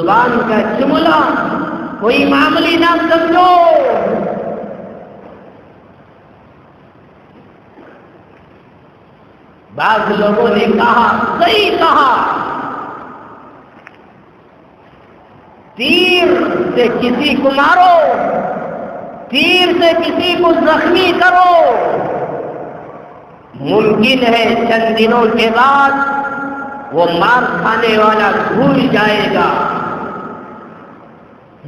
زبان کا جملہ کوئی معمولی نہ سمجھو. بعض لوگوں نے کہا، صحیح کہا، تیر سے کسی کو مارو، تیر سے کسی کو زخمی کرو، ممکن ہے چند دنوں کے بعد وہ مار کھانے والا بھول جائے گا.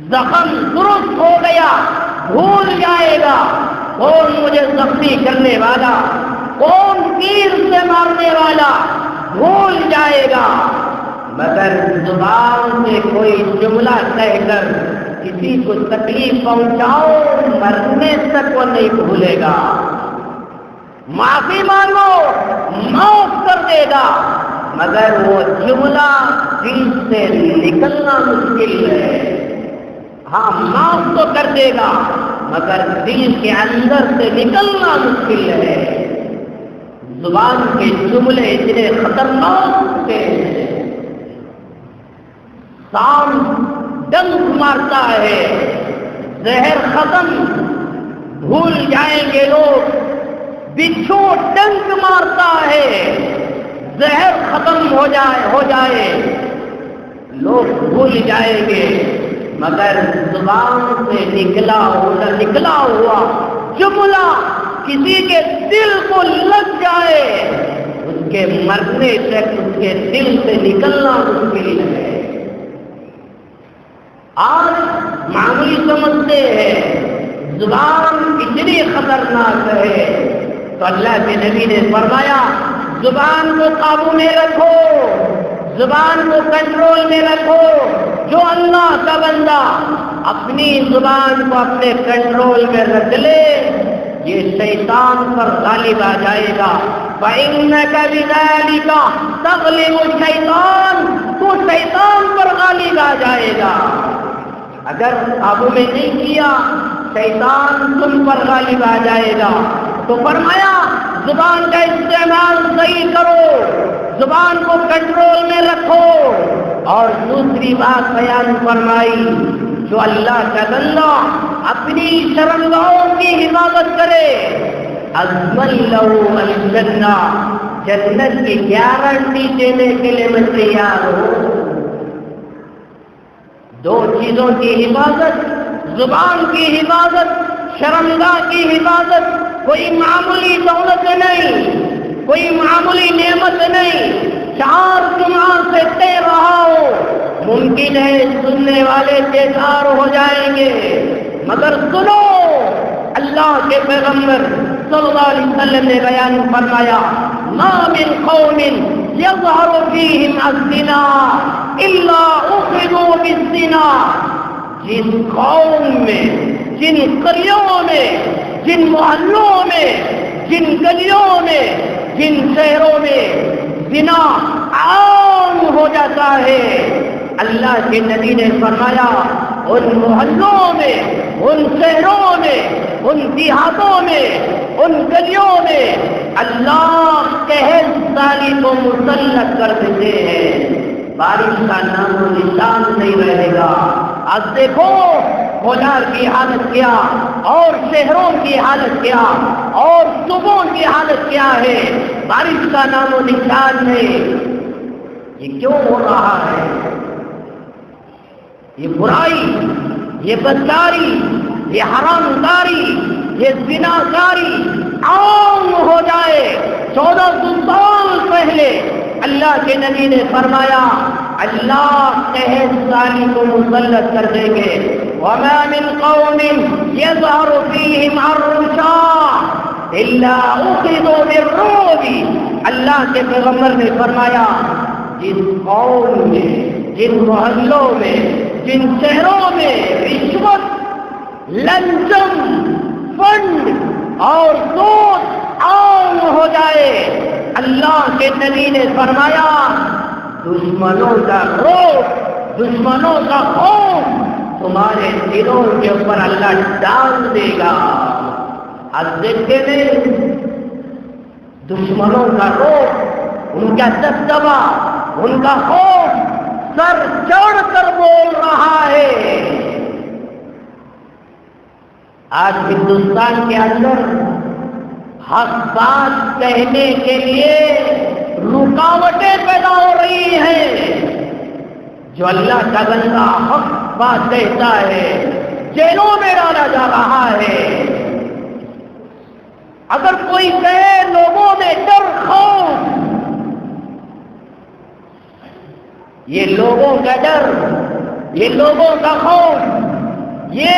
زخم درست ہو گیا، بھول جائے گا کون مجھے زخمی کرنے والا، کون تیر سے مارنے والا، بھول جائے گا. مگر زبان سے کوئی جملہ کہہ کر کسی کو تکلیف پہنچاؤ، مرنے تک وہ نہیں بھولے گا. معافی مانگو، معاف کر دے گا، مگر وہ جملہ دل سے نکلنا مشکل ہے. ہاں معاف تو کر دے گا مگر دل کے اندر سے نکلنا مشکل ہے. زبان کے جملے اتنے خطرناک ہوتے ہیں. سانپ ڈنک مارتا ہے، زہر ختم، بھول جائیں گے لوگ. بچھو ڈنک مارتا ہے، زہر ختم ہو جائے لوگ بھول جائیں گے. مگر زبان سے نکلا ہوا جملہ کسی کے دل کو لگ جائے، اس کے مرنے تک اس کے دل سے نکلنا مشکل ہے. آج معمولی سمجھتے ہیں زبان اتنی خطرناک ہے، تو اللہ کے نبی نے فرمایا زبان کو قابو میں رکھو، زبان کو کنٹرول میں رکھو. جو اللہ کا بندہ اپنی زبان کو اپنے کنٹرول میں رکھ لے، یہ شیطان پر غالب آ جائے گا. فَإِنَّكَ بِذَلِكَ تَغْلِبُ الشَّيْطَانَ، تو شیطان پر غالب آ جائے گا. اگر قابو میں نہیں کیا شیطان تم پر غالب آ جائے گا. تو فرمایا زبان کا استعمال صحیح کرو، زبان کو کنٹرول میں رکھو. اور دوسری بات بیان فرمائی، جو اللہ کا بندہ اپنی شرمگاہوں کی حفاظت کرے، اضمن لہ الجنہ، جنت کی گارنٹی دینے کے لیے میں تیار ہوں. دو چیزوں کی حفاظت، زبان کی حفاظت، شرمگاہ کی حفاظت. کوئی معمولی دولت نہیں، کوئی معمولی نعمت نہیں. 4 جمعہ سے کہہ رہا ہو، ممکن ہے سننے والے بیزار ہو جائیں گے، مگر سنو. اللہ کے پیغمبر صلی اللہ علیہ وسلم نے بیان فرمایا، ما من قوم یظہر فیہم الزنا الا اخذوا بالزنا. جن قوم میں، جن قریوں میں، جن محلوں میں، جن گلیوں میں، جن شہروں میں زنا عام ہو جاتا ہے، اللہ کے نبی نے فرمایا ان محلوں میں، ان شہروں میں، ان دیہاتوں میں، ان گلیوں میں اللہ قحط سالی کو مسلط کر دیتے ہیں. بارش کا نام و نشان نہیں رہے گا. اب دیکھو کولار کی حالت کیا، اور شہروں کی حالت کیا، اور صوبوں کی حالت کیا ہے. بارش کا نام و نشان نہیں. یہ کیوں ہو رہا ہے؟ یہ برائی، یہ بدکاری، یہ حرامکاری، یہ زناکاری عام ہو جائے. 1400 سال پہلے اللہ کے نبی نے فرمایا اللہ قحط سالی کو مسلط کر دیں گے. وَمَا مِنْ قَوْمٍ يَظْهَرُ فِيهِمْ الرُّشَا إِلَّا أُخِذُوا بِالرُّعْبِ. اللہ کے پیغمبر نے فرمایا جن قوم میں، جن محلوں میں، جن شہروں میں رشوت، لنچم، فنڈ اور سود عام ہو جائے، اللہ کے نبی نے فرمایا دشمنوں کا خوف، دشمنوں کا خوف تمہارے دلوں کے اوپر اللہ ڈال دے گا. اب دیکھتے ہیں دشمنوں کا خوف، ان کا دبدبا، ان کا خوف، سر چڑھ کر بول آج ہندوستان کے اندر حق بات کہنے کے لیے رکاوٹیں پیدا ہو رہی ہیں. جو اللہ کا بندہ حق بات کہتا ہے جیلوں میں ڈالا جا رہا ہے. اگر کوئی کہے لوگوں میں ڈر خوف، یہ لوگوں کا ڈر، یہ لوگوں کا خوف، یہ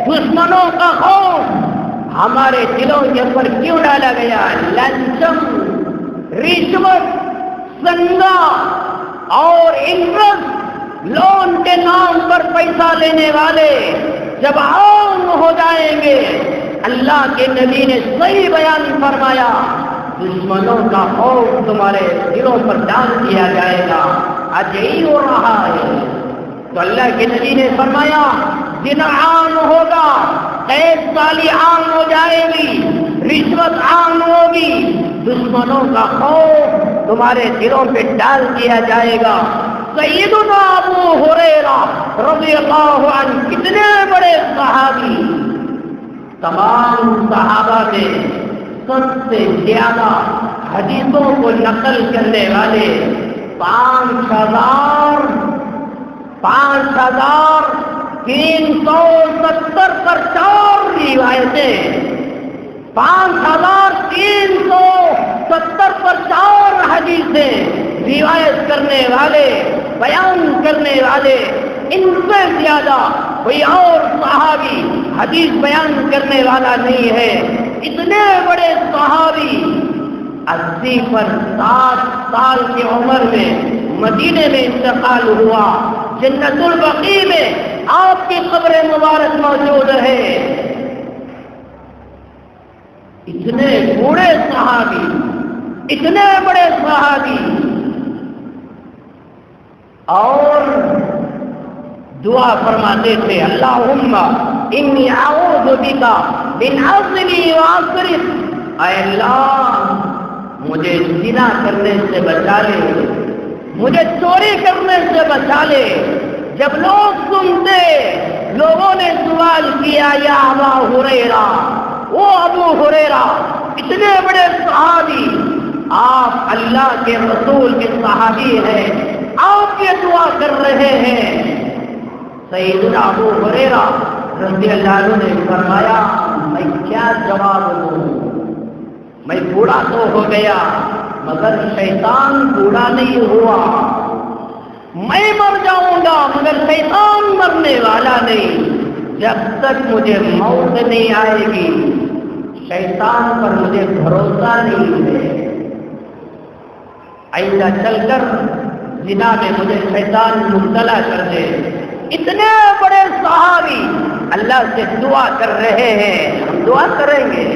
دشمنوں کا خوف ہمارے دلوں کے اوپر کیوں ڈالا گیا؟ لنچم، رشوت، سنگا اور انٹرسٹ، لون کے نام پر پیسہ لینے والے جب عام ہو جائیں گے، اللہ کے نبی نے صحیح بیان فرمایا، دشمنوں کا خوف تمہارے دلوں پر ڈال دیا جائے گا. آج یہی ہو رہا ہے. تو اللہ کے نبی نے فرمایا زنا عام ہوگا، قید سالی عام ہو جائے گی، رشوت عام ہوگی، دشمنوں کا خوف تمہارے دلوں پہ ڈال دیا جائے گا. سیدنا ابو ہریرہ رضی اللہ عنہ کتنے بڑے صحابی، تمام صحابہ میں سب سے زیادہ حدیثوں کو نقل کرنے والے 5,370 پر 4 روایتیں، 5,370 پر 4 حدیثیں روایت کرنے والے، بیان کرنے والے، ان سے زیادہ کوئی اور صحابی حدیث بیان کرنے والا نہیں ہے. اتنے بڑے صحابی 80 پر 60 سال کی عمر میں مدینے میں انتقال ہوا. جنت البقیع میں آپ کی قبر مبارک موجود ہے. اتنے بوڑھے صحابی، اتنے بڑے صحابی، اور دعا فرماتے تھے اللہم انی اعوذ بک من عصری وعصرک. اے اللہ مجھے زنا کرنے سے بچا لے، مجھے چوری کرنے سے بچا لے. جب لوگ سنتے، لوگوں نے سوال کیا یا ابا ہریرہ، وہ ابو ہریرہ اتنے بڑے صحابی، آپ اللہ کے رسول کے صحابی ہیں، آپ یہ دعا کر رہے ہیں. سیدنا ابو ہریرہ رضی اللہ عنہ نے فرمایا میں کیا جواب دوں؟ میں بوڑھا تو ہو گیا مگر شیطان بوڑھا نہیں ہوا. میں مر جاؤں گا مگر شیطان مرنے والا نہیں. جب تک مجھے موت نہیں آئے گی شیطان پر مجھے بھروسہ نہیں ہے. آئندہ چل کر زنا میں مجھے شیطان مبتلا کر دے. اتنے بڑے صحابی اللہ سے دعا کر رہے ہیں. ہم دعا کریں گے،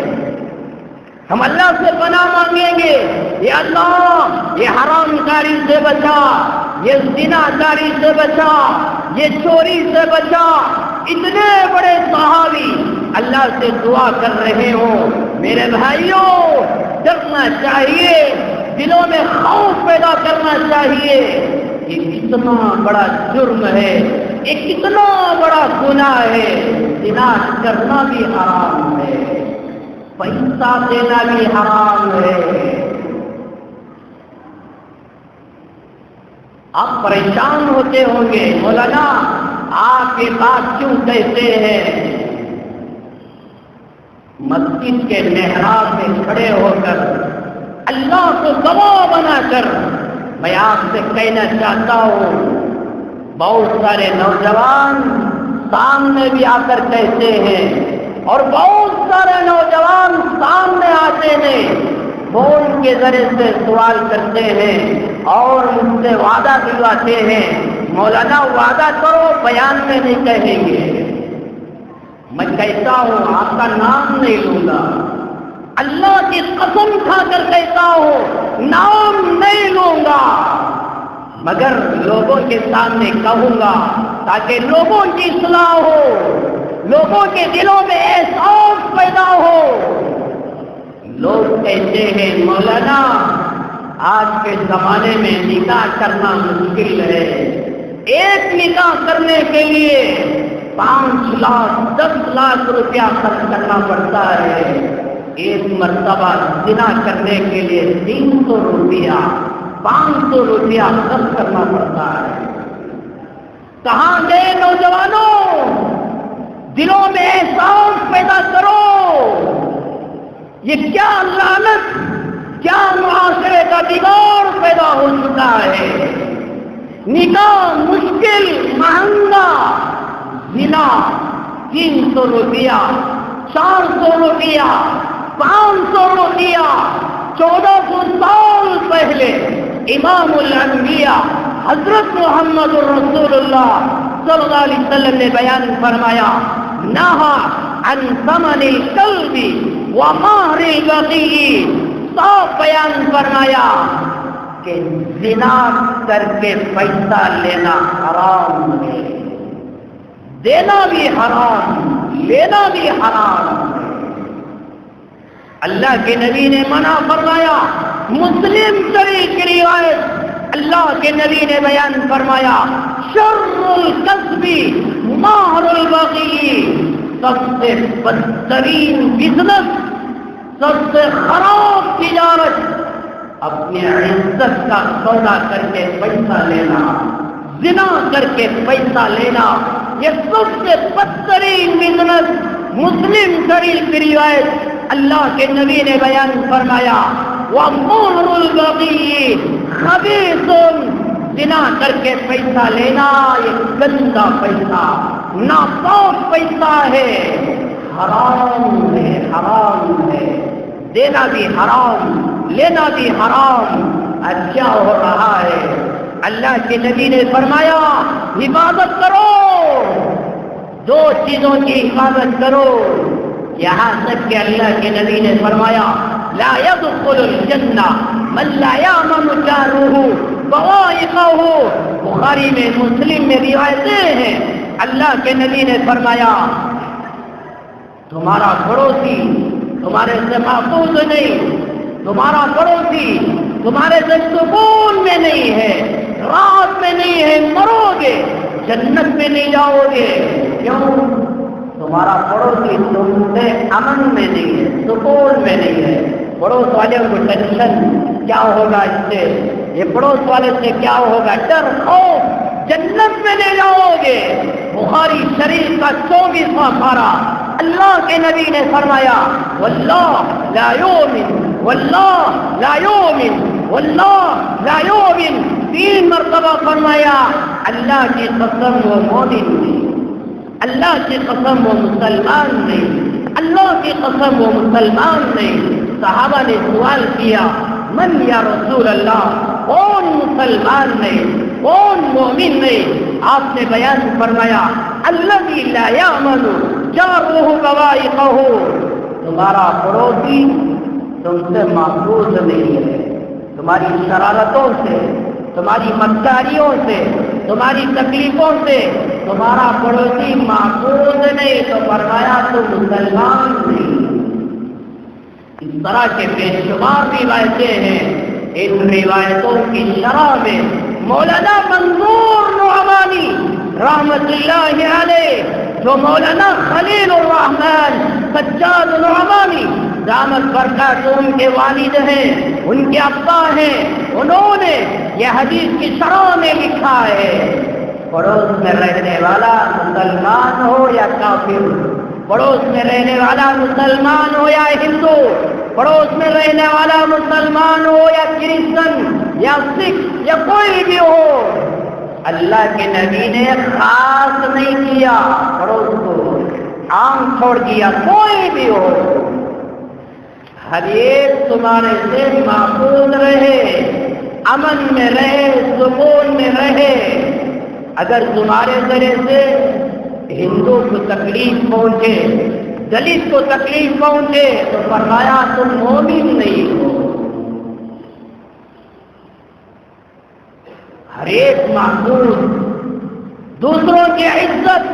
ہم اللہ سے پناہ مانگیں گے، یا اللہ یہ حرام کاری سے بچا، یہ زنا کاری سے بچا، یہ چوری سے بچا. اتنے بڑے صحابی اللہ سے دعا کر رہے ہوں. میرے بھائیوں ڈرنا چاہیے، دلوں میں خوف پیدا کرنا چاہیے. یہ کتنا بڑا جرم ہے، یہ کتنا بڑا گناہ ہے. زنا کرنا بھی حرام ہے، پیسہ دینا بھی حرام ہے. آپ پریشان ہوتے ہوں گے مولانا آپ یہ بات کیوں کہتے ہیں؟ مسجد کے محراب میں کھڑے ہو کر اللہ کو گواہ بنا کر میں آپ سے کہنا چاہتا ہوں، بہت سارے نوجوان سامنے بھی آ کر کہتے ہیں اور بہت سارے نوجوان سامنے آتے ہیں، فون کے ذریعے سے سوال کرتے ہیں اور مجھ سے وعدہ دلواتے ہیں مولانا وعدہ کرو بیان میں نہیں کہیں گے. میں کہتا ہوں آپ کا نام نہیں لوں گا، اللہ کی قسم کھا کر کہتا ہوں نام نہیں لوں گا، مگر لوگوں کے سامنے کہوں گا تاکہ لوگوں کی اصلاح ہو، لوگوں کے دلوں میں احساس پیدا ہو. لوگ کہتے ہیں مولانا آج کے زمانے میں نکاح کرنا مشکل ہے، ایک نکاح کرنے کے لیے 5 لاکھ 10 لاکھ روپیہ خرچ کرنا پڑتا ہے، ایک مرتبہ زنا کرنے کے لیے 300 روپیہ 500 روپیہ خرچ کرنا پڑتا ہے۔ کہاں گئے نوجوانوں؟ دلوں میں احساس پیدا کرو، یہ کیا لعنت، کیا معاشرے کا بگاڑ پیدا ہو چکا ہے۔ نکاح مشکل، مہنگا، زنا 300 روپیہ 400 روپیہ 500 روپیہ۔ 1400 سال پہلے امام الانبیاء حضرت محمد رسول اللہ صلی اللہ علیہ وسلم نے بیان فرمایا، نہا عن ثمن الکلب ومہر البغی، صاف بیان فرمایا کہ زنا کر کے پیسہ لینا حرام ہے، دینا بھی حرام، لینا بھی حرام۔ اللہ کے نبی نے منع فرمایا۔ مسلم شریف کی روایت، اللہ کے نبی نے بیان فرمایا، شر الکسب مہر البغی، سب سے بدترین بزنس، سب سے خراب تجارت اپنی عزت کا سودا کر کے پیسہ لینا، زنا کر کے پیسہ لینا، یہ سب سے بدترین بزنس۔ مسلم شریف کی روایت، اللہ کے نبی نے بیان فرمایا، وَمُہْرُ الْبَغِيِّ خَبِيثٌ، زنا کر کے پیسہ لینا یہ گندا پیسہ، ناپاک پیسہ ہے، حرام ہے، حرام ہے، دینا بھی حرام، لینا بھی حرام۔ اچھا ہو رہا ہے، اللہ کے نبی نے فرمایا حفاظت کرو، 2 چیزوں کی حفاظت کرو، یہاں تک کہ اللہ کے نبی نے فرمایا لا يدخل الجنہ من لا یامن جارہ بوائقہ۔ بخاری میں، مسلم میں روایتیں ہیں، اللہ کے نبی نے فرمایا تمہارا پڑوسی تمہارے سے محفوظ نہیں، تمہارا پڑوسی تمہارے سے سکون میں نہیں ہے، رات میں نہیں ہے، مرو گے، جنت میں نہیں جاؤ گے۔ کیوں؟ تمہارا پڑوسی تم سے امن میں نہیں ہے، سکون میں نہیں ہے۔ پڑوس والے کو ٹینشن، کیا ہوگا اس سے، یہ پڑوس والے سے کیا ہوگا، ڈر، خوف، جنت میں لے جاؤ گے۔ بخاری شریف کا 24واں پارہ، اللہ کے نبی نے فرمایا واللہ لا یؤمن، واللہ لا یؤمن، واللہ لا یؤمن، 3 مرتبہ فرمایا، اللہ کی قسم وہ مومن نہیں، اللہ کی قسم وہ مسلمان نہیں، اللہ کی قسم وہ مسلمان نہیں۔ صحابہ نے سوال کیا من یا رسول اللہ، کون مسلمان نہیں، کون مومن نہیں؟ آپ نے بیان فرمایا الذی لا یامن جارہ بوائقہ، تمہارا پڑوسی تم سے محفوظ نہیں ہے، تمہاری شرارتوں سے، تمہاری مکاریوں سے، تمہاری تکلیفوں سے تمہارا پڑوسی محفوظ نہیں، تو فرمایا تم مسلمان نہیں۔ اس طرح کے بے شمار روایتیں ہیں، ان روایتوں کی شرح میں مولانا منظور نعمانی رحمت اللہ علیہ، جو مولانا خلیل الرحمن سجاد نعمانی دامت برکاتہم کے والد ہیں، ان کے ابا ہیں، انہوں نے یہ حدیث کی شرح میں لکھا ہے پڑوس میں رہنے والا مسلمان ہو یا کافر، پڑوس میں رہنے والا مسلمان ہو یا ہندو، پڑوس میں رہنے والا مسلمان ہو یا کرسچن یا سکھ یا کوئی بھی ہو، اللہ کے نبی نے خاص نہیں کیا پڑوس کو، عام چھوڑ دیا، کوئی بھی ہو، ہر ایک تمہارے سے محفوظ رہے، امن میں رہے، سکون میں رہے۔ اگر تمہارے ذریعے سے ہندو کو تکلیف پہنچے، دلت کو تکلیف پہنچے، تو فرمایا تم مومن نہیں ہو۔ ہر ایک محفوظ، دوسروں کی عزت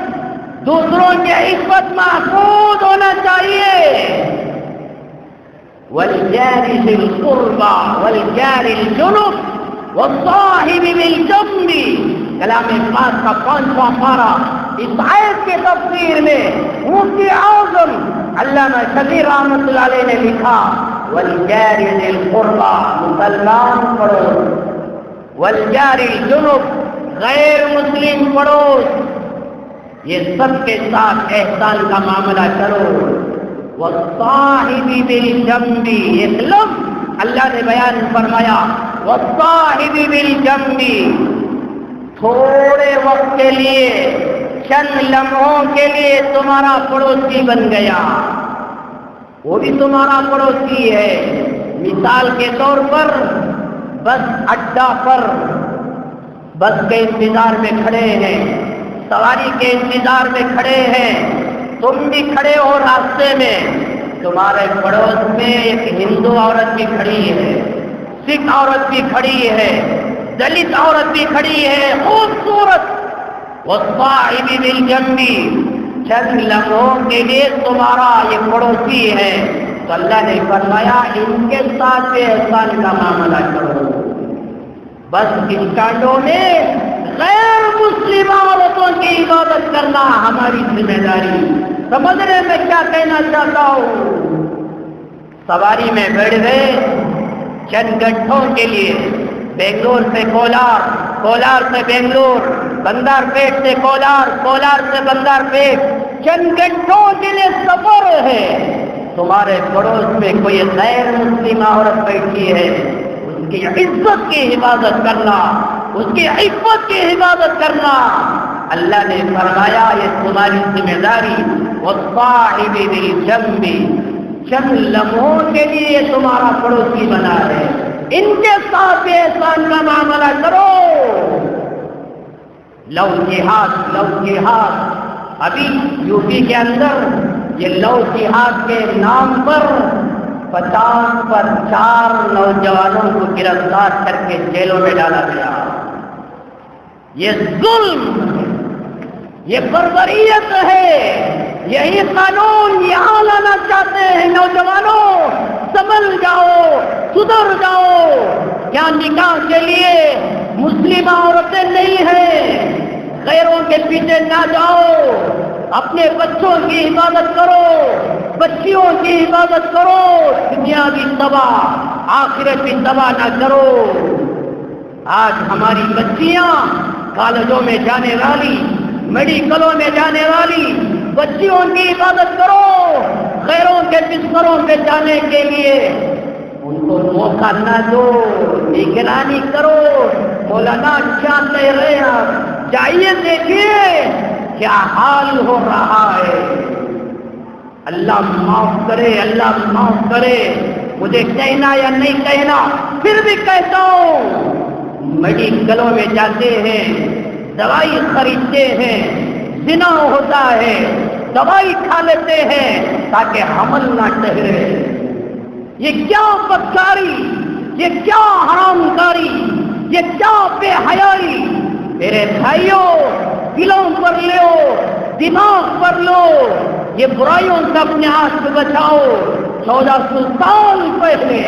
محفوظ ہونا چاہیے۔ والجار ذی القربى والجار الجنب والصاحب بالجنب، کلام پاک کا 5واں پارہ اس آیت کے تفسیر میں مفتی اعظم علامہ شبیر رحمۃ اللہ علیہ نے لکھا والجار ذی القربى مسلمان پڑوس، والجار الجنب غیر مسلم پڑوس، یہ سب کے ساتھ احسان کا معاملہ کرو۔ والصاحب بالجنب، ایک لفظ اللہ نے بیان فرمایا والصاحب بالجنب، تھوڑے وقت کے لیے، چند لمحوں کے لیے تمہارا پڑوسی بن گیا، وہ بھی تمہارا پڑوسی ہے۔ مثال کے طور پر بس اڈا پر بس کے انتظار میں کھڑے ہیں، سواری کے انتظار میں کھڑے ہیں، تم بھی کھڑے ہو راستے میں، تمہارے پڑوس میں ایک ہندو عورت بھی کھڑی ہے، سکھ عورت بھی کھڑی ہے، دلت عورت بھی کھڑی ہے، خوبصورت، والصاحب بالجنب، چند لمحوں کے لیے تمہارا یہ پڑوسی ہے، تو اللہ نے فرمایا ان کے ساتھ احسان کا معاملہ کرو۔ بس ان کانڈوں میں غیر مسلم عورتوں کی عبادت کرنا ہماری ذمہ داری۔ سمجھنے میں کیا کہنا چاہتا ہوں؟ سواری میں بیٹھ گئے چند گھنٹوں کے لیے، بنگلور سے کولار، کولار سے بنگلور، بندر پیٹ سے کولار، کولار سے بندر پیٹ، چند گھنٹوں کے لیے سفر ہے، تمہارے پڑوس میں کوئی غیر مسلم عورت بیٹھی ہے، اس کی عزت کی حفاظت کرنا، اس کی عفت کی حفاظت کرنا، اللہ نے فرمایا یہ تمہاری ذمہ داری۔ والصاحب بالجنب، چند لمحوں کے لیے تمہارا پڑوسی بنا ہے، ان کے ساتھ احسان کا معاملہ کرو۔ لو جہاد، ابھی یو پی کے اندر یہ لو جہاد کے نام پر 50 پر 4 نوجوانوں کو گرفتار کر کے جیلوں میں ڈالا گیا۔ یہ ظلم، یہ بربریت ہے، یہی قانون یہاں لانا چاہتے ہیں۔ نوجوانوں سنبھل جاؤ، سدھر جاؤ، کیا نکاح کے لیے مسلم عورتیں نہیں ہیں؟ غیروں کے پیچھے نہ جاؤ، اپنے بچوں کی حفاظت کرو، بچیوں کی حفاظت کرو، دنیا بھی تباہ آخرت بھی تباہ نہ کرو۔ آج ہماری بچیاں کالجوں میں جانے والی، میڈیکلوں میں جانے والی بچیوں کی حفاظت کرو، غیروں کے بستروں پہ جانے کے لیے ان کو موقع نہ دو، نگرانی کرو۔ مولانا کیا کہہ رہے ہیں؟ جائیے دیکھیے کیا حال ہو رہا ہے۔ اللہ معاف کرے، اللہ معاف کرے، مجھے کہنا یا نہیں کہنا پھر بھی کہتا ہوں، میڈیکلوں میں جاتے ہیں، دوائی خریدتے ہیں، زنا ہوتا ہے، دوائی کھا لیتے ہیں تاکہ حمل نہ ٹھہرے۔ یہ کیا بدکاری، یہ کیا حرام کاری، یہ کیا بے حیائی۔ میرے بھائیوں، دلوں پر لو، دماغ پر لو، یہ برائیوں سے اپنے ہاتھ سے بچاؤ۔ 1400 سال پہلے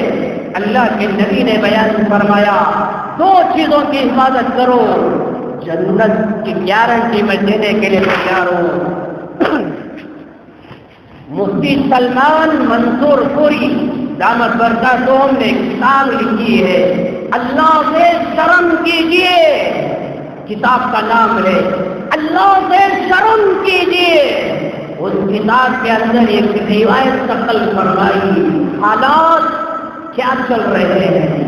اللہ کے نبی نے بیان فرمایا 2 چیزوں کی حفاظت کرو، جنت کی گارنٹی میں دینے کے لیے تیار ہوں۔ مفتی سلمان منصور پوری دامت برکاتہم نے کتاب لکھی ہے، اللہ سے شرم کیجیے، کتاب کا نام ہے اللہ سے شرم کیجیے۔ اس کتاب کے اندر ایک روایت نقل فرمائی، حالات کیا چل رہے ہیں۔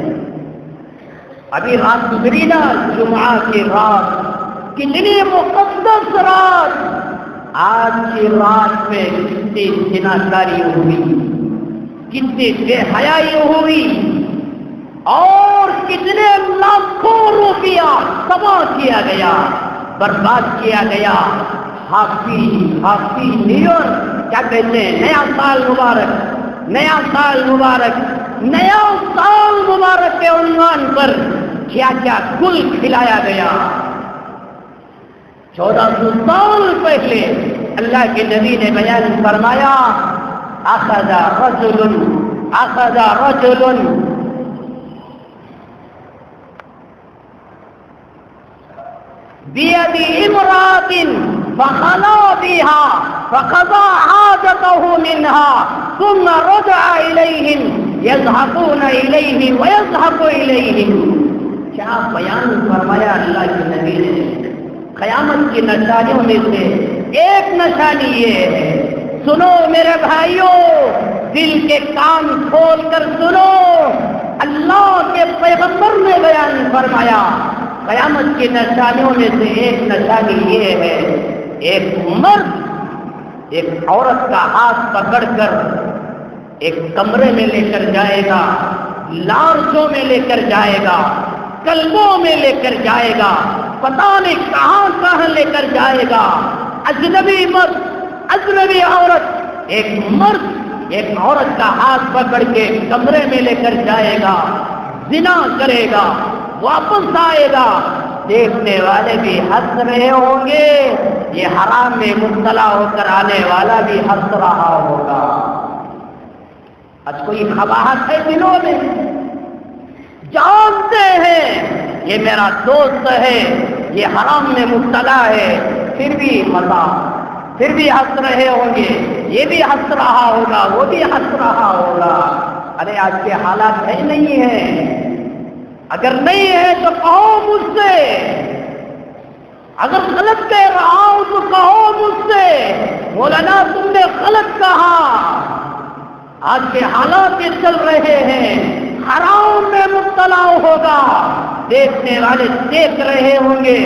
ابھی رات گزری نا، جمعہ کی رات، کتنی مقدس رات، آج کی رات میں کتنی زناکاری ہوئی، کتنی بے حیائی ہوئی، اور کتنے لاکھوں روپیہ تباہ کیا گیا، برباد کیا گیا۔ ہیپی نیو ایئر کیا کہتے ہیں، نیا سال مبارک، نیا سال مبارک، نیا سال مبارک کے عنوان پر کیا کیا گل کھلایا گیا۔ 1400 سال پہلے اللہ کے نبی نے بیان فرمایا، اخذ رجل بید امرأة فخلا بها فقضى حاجته منها ثم رجع إليهم يذهبون إليه ويذهب إليهم. کیا بیان فرمایا اللہ کے نبی نے. قیامت کی نشانیوں میں سے ایک نشانی یہ ہے، سنو میرے بھائیوں، دل کے کان کھول کر سنو، اللہ کے پیغمبر نے بیان فرمایا قیامت کی نشانیوں میں سے ایک نشانی یہ ہے، ایک مرد ایک عورت کا ہاتھ پکڑ کر ایک کمرے میں لے کر جائے گا، لارچوں میں لے کر جائے گا، کلبوں میں لے کر جائے گا، پتہ نہیں کہاں کہاں لے کر جائے گا. اجنبی مرد اجنبی عورت، ایک مرد ایک عورت کا ہاتھ پکڑ کے کمرے میں لے کر جائے گا، زنا کرے گا، واپس آئے گا، دیکھنے والے بھی ہنس رہے ہوں گے، یہ حرام میں مبتلا ہو کر آنے والا بھی ہنس رہا ہوگا. آج کوئی خباہت ہے دلوں میں، جانتے ہیں یہ میرا دوست ہے، یہ حرام میں مبتلا ہے، پھر بھی مزہ، پھر بھی ہنس رہے ہوں گے، یہ بھی ہنس رہا ہوگا، وہ بھی ہنس رہا ہوگا. ارے آج کے حالات ہے نہیں ہے؟ اگر نہیں ہے تو کہو مجھ سے، اگر غلط کہہ رہا ہوں تو کہو مجھ سے، مولانا تم نے غلط کہا. آج کے حالات یہ چل رہے ہیں، حرام میں مبتلا ہوگا، دیکھنے والے دیکھ رہے ہوں گے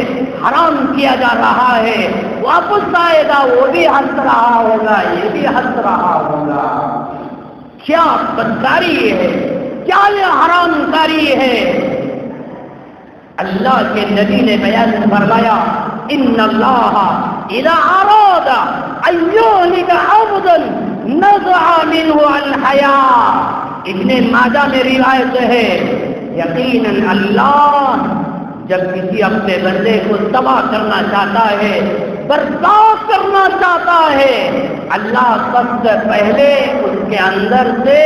حرام کیا جا رہا ہے، واپس آئے گا، وہ بھی ہنس رہا ہوگا، یہ بھی ہنس رہا ہوگا. کیا بدکاری ہے، کیا یہ حرام کاری ہے. اللہ کے نبی نے بیان فرمایا ان اللہ اذا اراد ان یہلک عبدا نزع منه الحیاء. ابن ماجہ میں روایت ہے یقیناً اللہ جب کسی اپنے بندے کو تباہ کرنا چاہتا ہے، برباد کرنا چاہتا ہے، اللہ سب سے پہلے اس کے اندر سے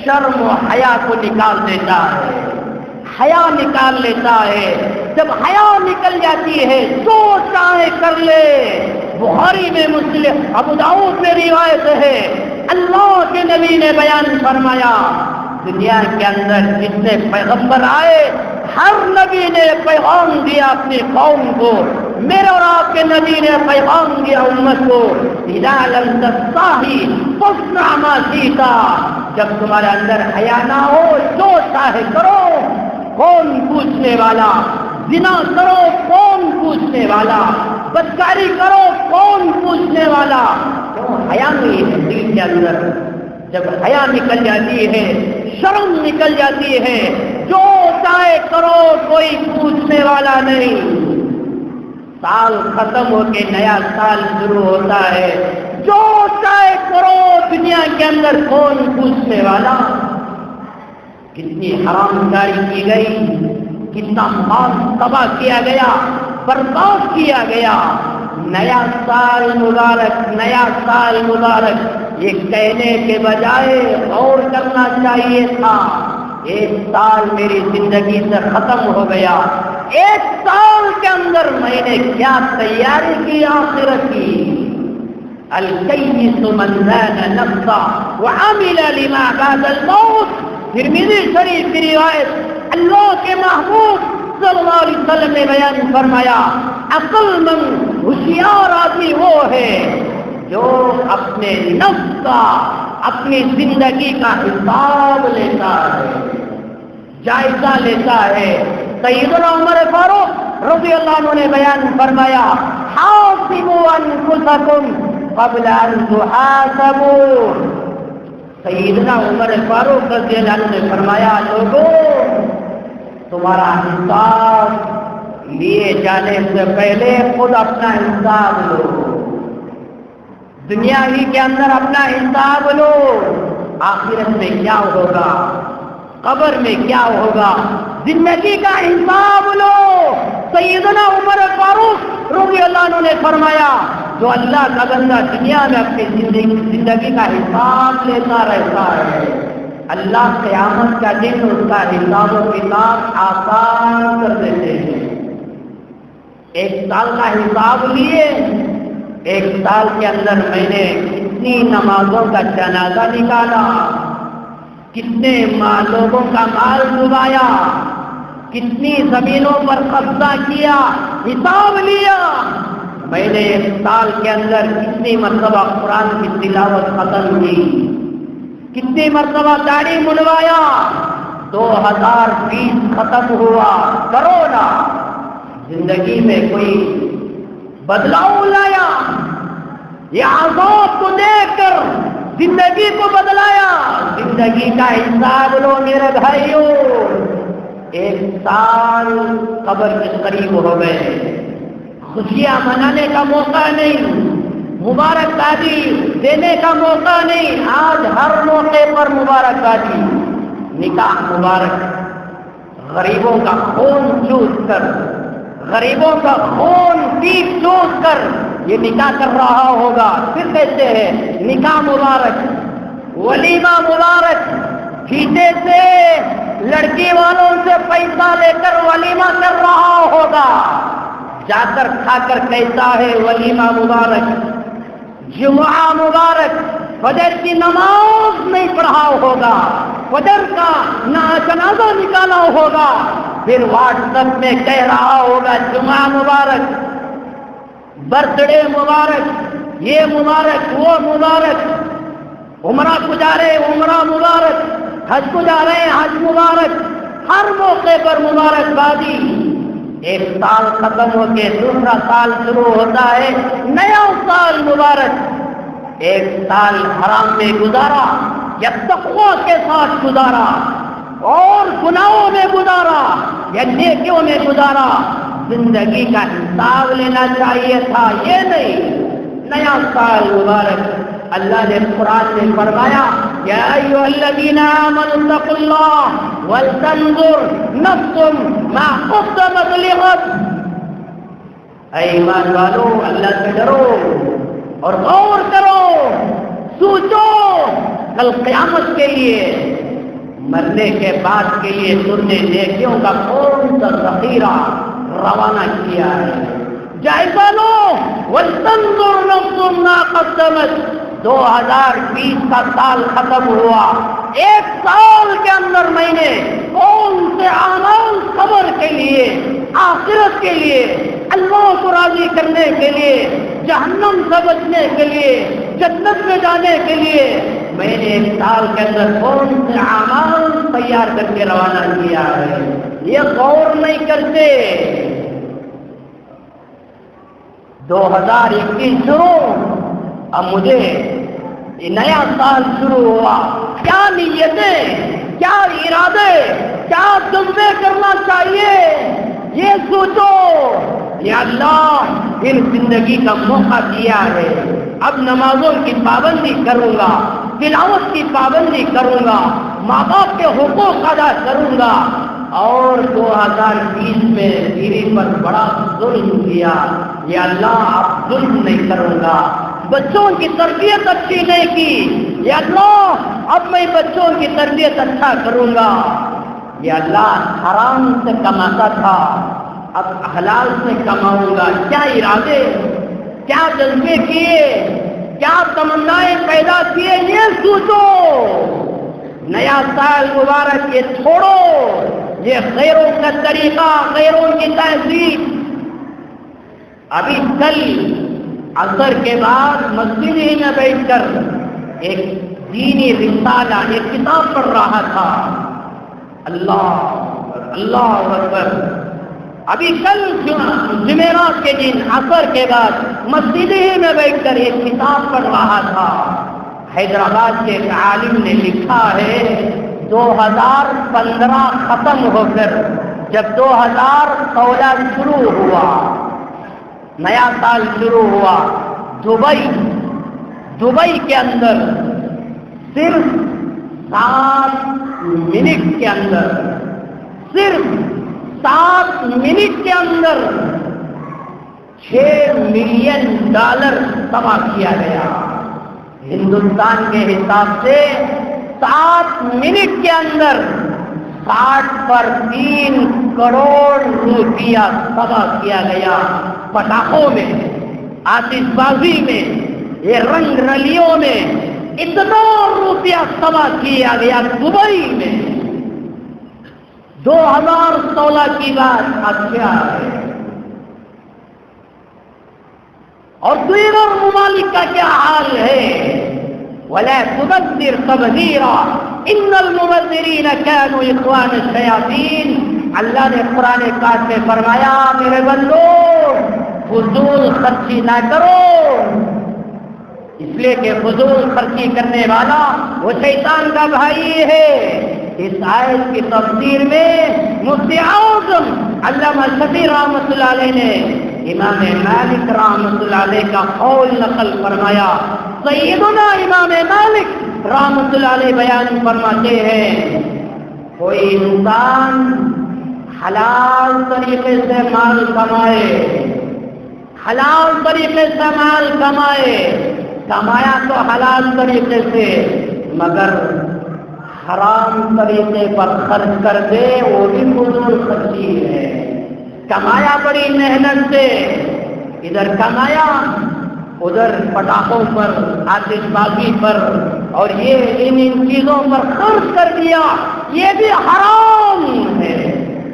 شرم و حیا کو نکال دیتا ہے، حیا نکال لیتا ہے. جب حیا نکل جاتی ہے جو چاہے کر لے. بخاری میں مسلم ابو داؤد میں روایت ہے اللہ کے نبی نے بیان فرمایا دنیا کے اندر جتنے پیغمبر آئے ہر نبی نے پیغام دیا اپنی قوم کو، میرے اور آپ کے نبی نے پیغام دیا امت کو اذا لم تستحی فاصنع ما شئت. جب تمہارے اندر حیا نہ ہو جو چاہے کرو، کون پوچھنے والا؟ زنا کرو کون پوچھنے والا؟ بدکاری کرو کون پوچھنے والا؟ کیوں حیا نہیں ہے دل کے اندر. جب حیا نکل جاتی ہے، شرم نکل جاتی ہے، جو چاہے کرو کوئی پوچھنے والا نہیں. سال ختم ہو کے نیا سال شروع ہوتا ہے، جو چاہے کرو دنیا کے اندر کون پوچھنے والا. کتنی حرام کاری کی گئی، کتنا مال تباہ کیا گیا، برباد کیا گیا. نیا سال مبارک، نیا سال مبارک، یہ کہنے کے بجائے غور کرنا چاہیے تھا ایک سال میری زندگی سے ختم ہو گیا، ایک سال کے اندر میں نے کیا تیاری کی آخرت کی. الکیس من زاد نفسا وعمل لما بعد الموت. ترمذی شریف کی روایت اللہ کے محبوب صلی اللہ علیہ وسلم نے بیان فرمایا عقل مند ہوشیار آدمی وہ ہے جو اپنے نفس کا، اپنی زندگی کا حساب لیتا ہے، جائزہ لیتا ہے. سیدنا عمر فاروق رضی اللہ عنہ نے بیان فرمایا حاسبوا انفسکم قبل ان تحاسبوا. سیدنا عمر فاروق رضی اللہ عنہ نے فرمایا لوگوں تمہارا حساب لیے جانے سے پہلے خود اپنا حساب لو. دنیا ہی کے اندر اپنا حساب لو، آخرت میں کیا ہوگا، قبر میں کیا ہوگا، زندگی کا حساب لو. سیدنا عمر فاروق رضی اللہ عنہ نے فرمایا جو اللہ کا بندہ دنیا میں اپنی زندگی کا حساب لیتا رہتا ہے، اللہ قیامت کا دن اس کا حساب و کتاب آسان کر دیتے ہیں. ایک سال کا حساب لیے ایک سال کے اندر میں نے کتنی نمازوں کا جنازہ نکالا، کتنے لوگوں کا مال ڈبایا، کتنی زمینوں پر قبضہ کیا، حساب لیا۔ میں نے ایک سال کے اندر کتنی مرتبہ قرآن کی تلاوت ختم کی، کتنی مرتبہ داڑھی منڈوایا۔ 2020 ختم ہوا، کرونا زندگی میں کوئی بدلاؤ لایا؟ یہ عذاب کو دیکھ کر زندگی کو بدلایا؟ زندگی کا حساب لو میرے بھائیوں۔ ایک سال قبر کے قریب ہو گئے، خوشیاں منانے کا موقع نہیں، مبارکبادی دینے کا موقع نہیں۔ آج ہر موقع پر مبارکبادی، نکاح مبارک، غریبوں کا خون چوس کر، غریبوں کا خون پیپ چوس کر یہ نکاح کر رہا ہوگا، پھر کہتے ہیں نکاح مبارک، ولیمہ مبارک، فیتے سے لڑکی والوں سے پیسہ لے کر ولیمہ کر رہا ہوگا، جا کر کھا کر کہتا ہے ولیمہ مبارک، جمعہ مبارک، فجر کی نماز نہیں پڑھا ہوگا، فجر کا نہ جنازہ نکالا ہوگا، پھر واٹس ایپ میں کہہ رہا ہوگا جمعہ مبارک، برتھ ڈے مبارک، یہ مبارک، وہ مبارک، عمرہ کو جا رہے عمرہ مبارک، حج کو جا رہے ہیں حج مبارک، ہر موقع پر مبارکبادی۔ ایک سال ختم ہو کے دوسرا سال شروع ہوتا ہے، نیا سال مبارک۔ ایک سال حرام میں گزارا یا تقویٰ کے ساتھ گزارا اور گناہوں میں گزارا یا نیکیوں میں گزارا، زندگی کا حساب لینا چاہیے تھا، یہ نہیں۔ نیا سال مبارک، اللہ نے قرآن میں فرمایا یا ایھا الذین آمنوا اتقوا اللہ ولتنظر نفس ما قدمت لغد۔ اے ایمان والو، اللہ سے ڈرو اور غور کرو، سوچو کل قیامت کے لیے، مرنے کے بعد کے لیے تم نے نیکیوں کا کون سا ذخیرہ روانہ کیا ہے، جائزہ لو۔ ولتنظر نفس ما قدمت۔ 2020 کا سال ختم ہوا، ایک سال کے اندر میں نے کون سے اعمال صبر کے لیے، آخرت کے لیے، اللہ کو راضی کرنے کے لیے، جہنم سے بچنے کے لیے، جنت میں جانے کے لیے، میں نے ایک سال کے اندر کون سے اعمال تیار کر کے روانہ کیا ہے، یہ غور نہیں کرتے۔ 2021 شروع، اب مجھے یہ نیا سال شروع ہوا، کیا نیتیں، کیا ارادے، کیا جذبے کرنا چاہیے، یہ سوچو۔ یا اللہ، پھر زندگی کا موقع دیا ہے، اب نمازوں کی پابندی کروں گا، تلاوت کی پابندی کروں گا، ماں باپ کے حقوق ادا کروں گا، اور 2020 میں بیوی پر بڑا ظلم کیا، یا اللہ اب ظلم نہیں کروں گا، بچوں کی تربیت اچھی نہیں کی، یا اللہ اب میں بچوں کی تربیت اچھا کروں گا، یا اللہ حرام سے کماتا تھا اب حلال سے کماؤں گا۔ کیا ارادے، کیا جذبے کیے، کیا تمنائیں پیدا کیے، یہ سوچو۔ نیا سال مبارک یہ چھوڑو، یہ غیروں کا طریقہ، غیروں کی تہذیب۔ ابھی کل عصر کے بعد مسجد ہی میں بیٹھ کر ایک دینی رسالہ، ایک کتاب پڑھ رہا تھا، اللہ اکبر۔ ابھی کل جمعرات کے دن عصر کے بعد مسجد ہی میں بیٹھ کر ایک کتاب پڑھ رہا تھا۔ حیدرآباد کے ایک عالم نے لکھا ہے 2015 ختم ہو کر جب 2016 شروع ہوا، نیا سال شروع ہوا، دبئی کے اندر صرف 7 منٹ کے اندر، صرف 7 منٹ کے اندر $6 ملین تباہ کیا گیا۔ ہندوستان کے حساب سے 7 منٹ کے اندر 60 پر 3 کروڑ روپیہ تباہ کیا گیا پٹاخوں میں۔ آتش بازی میں، یہ رنگ رلیوں میں اتنا روپیہ تباہ کیا گیا دبئی میں۔ 2016 کی بات اب کیا ہے، اور دیگر ممالک کا کیا حال ہے؟ وَلَا تُبَذِّرْ تَبْذِيرًا إِنَّ الْمُبَذِّرِينَ كَانُوا إِخْوَانَ الشَّيَاطِينَ۔ اللہ نے قرآن پاک میں فرمایا میرے بندو فضول خرچی نہ کرو، اس لیے کہ فضول خرچی کرنے والا وہ شیطان کا بھائی ہے۔ اس آیت کی تفسیر میں مفتی اعظم علامہ شفیع رحمۃ اللہ علیہ نے امام مالک رحمۃ اللہ علیہ کا قول نقل فرمایا۔ سیدنا امام مالک رحمۃ اللہ علیہ بیان فرماتے ہیں کوئی انسان حلال طریقے سے مال کمائے، حلال طریقے سے مال کمائے، کمایا تو حلال طریقے سے مگر حرام طریقے پر خرچ کر دے وہ بھی فضول خرچی ہے۔ کمایا بڑی محنت سے، ادھر کمایا ادھر پٹاخوں پر، آتش بازی پر اور یہ ان چیزوں پر خرچ کر دیا، یہ بھی حرام ہے۔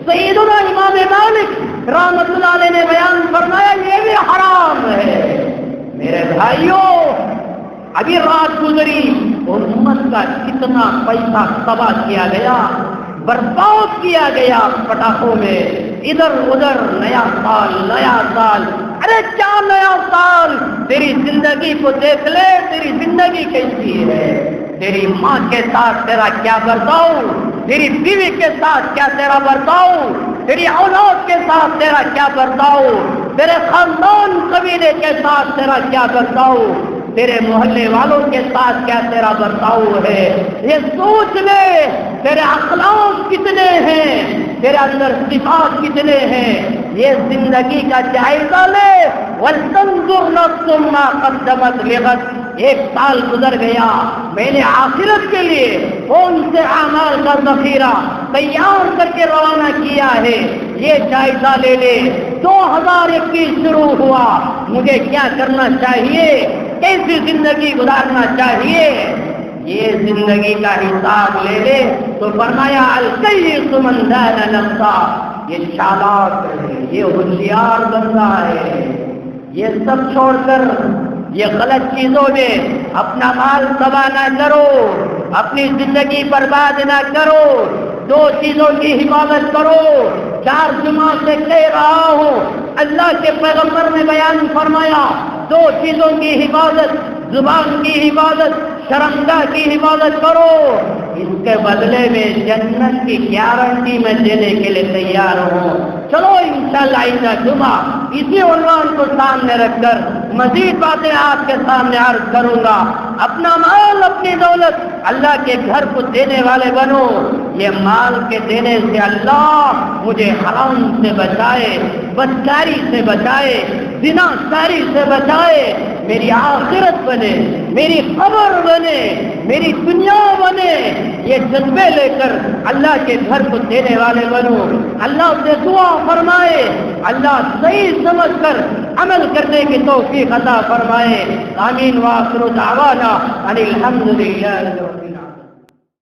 سیدنا امام مالک رحمۃ اللہ علیہ نے بیان فرمایا یہ بھی حرام ہے۔ میرے بھائیوں ابھی رات گزری اور امت کا کتنا پیسہ تباہ کیا گیا، برباد کیا گیا پٹاخوں میں، ادھر ادھر نیا سال، ارے کیا نیا سال؟ تیری زندگی کو دیکھ لے، تیری زندگی کیسی ہے؟ تیری ماں کے ساتھ تیرا کیا برتاؤ، تیری بیوی کے ساتھ کیا تیرا برتاؤ، تیری اولاد کے ساتھ تیرا کیا برتاؤ، تیرے خاندان قبیلے کے ساتھ تیرا کیا برتاؤ، تیرے محلے والوں کے ساتھ کیا تیرا برتاؤ ہے؟ یہ سوچ لے تیرے اخلاق کتنے ہیں، تیرے اندر صفات کتنے ہیں، یہ زندگی کا جائزہ لے۔ وَلْتَنْظُرْ نَفْسٌ مَّا قَدَّمَتْ لِغَدٍ۔ ایک سال گزر گیا، میں نے آخرت کے لیے کون سے اعمال کا ذخیرہ تیار کر کے روانہ کیا ہے، یہ جائزہ لے لے۔ 2021 شروع ہوا، مجھے کیا کرنا چاہیے، کیسی زندگی گزارنا چاہیے، یہ زندگی کا حساب لے لے تو فرمایا الکیس من دان نفسہ، یہ چالاک ہے، یہ ہوشیار بندہ ہے، یہ سب چھوڑ کر یہ غلط چیزوں میں اپنا مال تباہ نہ کرو، اپنی زندگی برباد نہ کرو، 2 چیزوں کی حفاظت کرو۔ 4 جمعہ سے کہہ رہا ہوں، اللہ کے پیغمبر نے بیان فرمایا 2 چیزوں کی حفاظت، زبان کی حفاظت، شرمگاہ کی حفاظت کرو، اس کے بدلے میں جنت کی گارنٹی میں دینے کے لیے تیار ہوں۔ چلو انشاءاللہ آئندہ جمعہ اسی عنوان کو سامنے رکھ کر مزید باتیں آپ کے سامنے عرض کروں گا۔ اپنا مال، اپنی دولت اللہ کے گھر کو دینے والے بنو۔ یہ مال کے دینے سے اللہ مجھے حرام سے بچائے، بدکاری سے بچائے، زنا کاری سے بچائے، میری آخرت بنے، میری قبر بنے، میری دنیا بنے، یہ جذبے لے کر اللہ کے گھر کو دینے والے بنو۔ اللہ سے دعا فرمائے، اللہ صحیح سمجھ کر عمل کرنے کی توفیق عطا فرمائے۔ آمین۔ وآخر دعوانا ان الحمد للہ رب العالمین۔